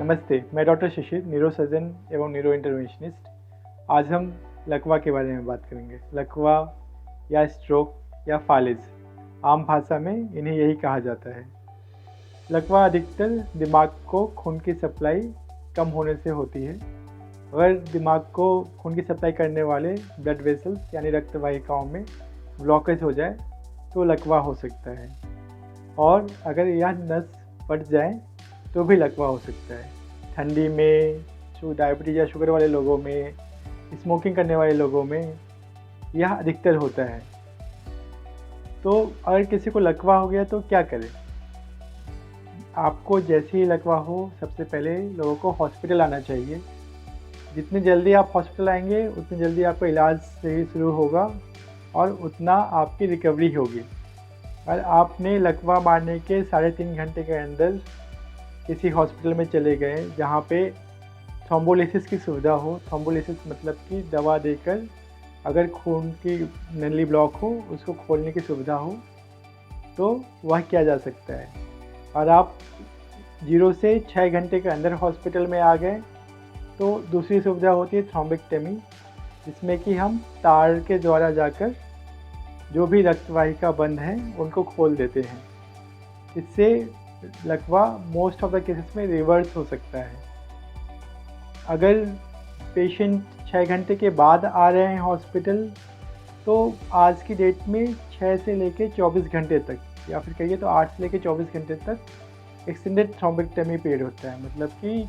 नमस्ते, मैं डॉक्टर शिशिर, न्यूरोसर्जन एवं न्यूरो इंटरवेंशनिस्ट। आज हम लकवा के बारे में बात करेंगे। लकवा या स्ट्रोक या फालिज, आम भाषा में इन्हें यही कहा जाता है। लकवा अधिकतर दिमाग को खून की सप्लाई कम होने से होती है। अगर दिमाग को खून की सप्लाई करने वाले ब्लड वेसल्स यानी रक्त वाहिकाओं में ब्लॉकेज हो जाए तो लकवा हो सकता है, और अगर यह नस फट जाए तो भी लकवा हो सकता है। ठंडी में, डायबिटीज़ या शुगर वाले लोगों में, स्मोकिंग करने वाले लोगों में यह अधिकतर होता है। तो अगर किसी को लकवा हो गया तो क्या करें? आपको जैसे ही लकवा हो, सबसे पहले लोगों को हॉस्पिटल आना चाहिए। जितनी जल्दी आप हॉस्पिटल आएंगे उतनी जल्दी आपका इलाज सही शुरू होगा और उतना आपकी रिकवरी होगी। और आपने लकवा मारने के 3.5 घंटे के अंदर किसी हॉस्पिटल में चले गए जहाँ पे थ्रोम्बोलिसिस की सुविधा हो। थ्रोम्बोलिसिस मतलब कि दवा देकर अगर खून की नली ब्लॉक हो उसको खोलने की सुविधा हो, तो वह किया जा सकता है। और आप 0 से 6 घंटे के अंदर हॉस्पिटल में आ गए तो दूसरी सुविधा होती है थ्रोम्बेक्टमी, जिसमें कि हम तार के द्वारा जाकर जो भी रक्तवाहिका बंद है उनको खोल देते हैं। इससे लकवा मोस्ट ऑफ द केसेस में रिवर्स हो सकता है। अगर पेशेंट 6 घंटे के बाद आ रहे हैं हॉस्पिटल, तो आज की डेट में 6 से लेकर 24 घंटे तक, या फिर कहिए तो 8 से लेकर 24 घंटे तक एक्सटेंडेड थ्रोम्बेक्टमी पीरियड होता है। मतलब कि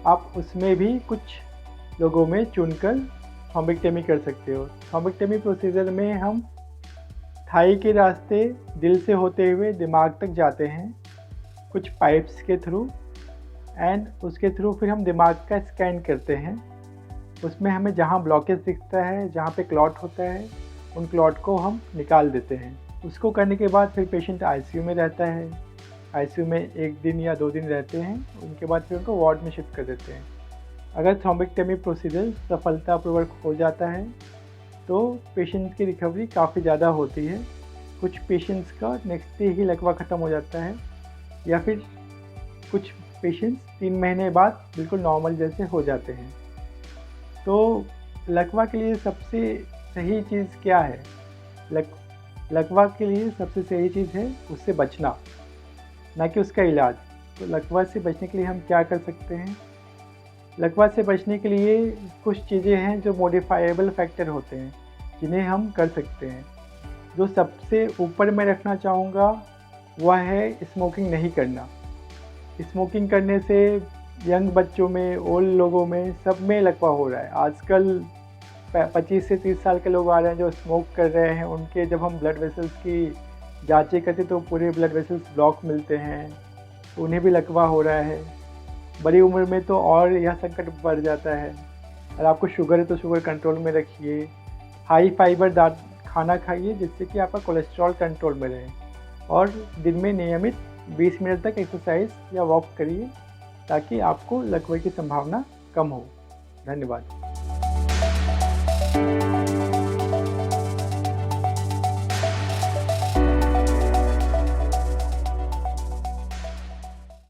आप उसमें भी कुछ लोगों में चुनकर थ्रोम्बेक्टमी कर सकते हो। थ्रोम्बेक्टमी प्रोसीजर में हम थाई के रास्ते दिल से होते हुए दिमाग तक जाते हैं कुछ पाइप्स के थ्रू, एंड उसके थ्रू फिर हम दिमाग का स्कैन करते हैं। उसमें हमें जहाँ ब्लॉकेज दिखता है, जहाँ पे क्लॉट होता है, उन क्लॉट को हम निकाल देते हैं। उसको करने के बाद फिर पेशेंट आईसीयू में रहता है। आईसीयू में 1 दिन या 2 दिन रहते हैं, उनके बाद फिर उनको वार्ड में शिफ्ट कर देते हैं। अगर थ्रोम्बेक्टमी प्रोसीजर सफलतापूर्वक हो जाता है तो पेशेंट की रिकवरी काफ़ी ज़्यादा होती है। कुछ पेशेंट्स का नेक्स्ट डे ही लकवा ख़त्म हो जाता है, या फिर कुछ पेशेंट्स 3 महीने बाद बिल्कुल नॉर्मल जैसे हो जाते हैं। तो लकवा के लिए सबसे सही चीज़ क्या है? लकवा के लिए सबसे सही चीज़ है उससे बचना, ना कि उसका इलाज। तो लकवा से बचने के लिए हम क्या कर सकते हैं? लकवा से बचने के लिए कुछ चीज़ें हैं जो मॉडिफाइबल फैक्टर होते हैं, जिन्हें हम कर सकते हैं। जो सबसे ऊपर मैं रखना चाहूँगा वह है स्मोकिंग नहीं करना। स्मोकिंग करने से यंग बच्चों में, ओल्ड लोगों में, सब में लकवा हो रहा है। आजकल 25 से 30 साल के लोग आ रहे हैं जो स्मोक कर रहे हैं। उनके जब हम ब्लड वेसल्स की जांचें करते तो पूरे ब्लड वेसल्स ब्लॉक मिलते हैं, तो उन्हें भी लकवा हो रहा है। बड़ी उम्र में तो और यह संकट बढ़ जाता है। और आपको शुगर है तो शुगर कंट्रोल में रखिए। हाई फाइबर खाना खाइए जिससे कि आपका कोलेस्ट्रॉल कंट्रोल में रहे, और दिन में नियमित 20 मिनट तक एक्सरसाइज या वॉक करिए ताकि आपको लकवे की संभावना कम हो। धन्यवाद।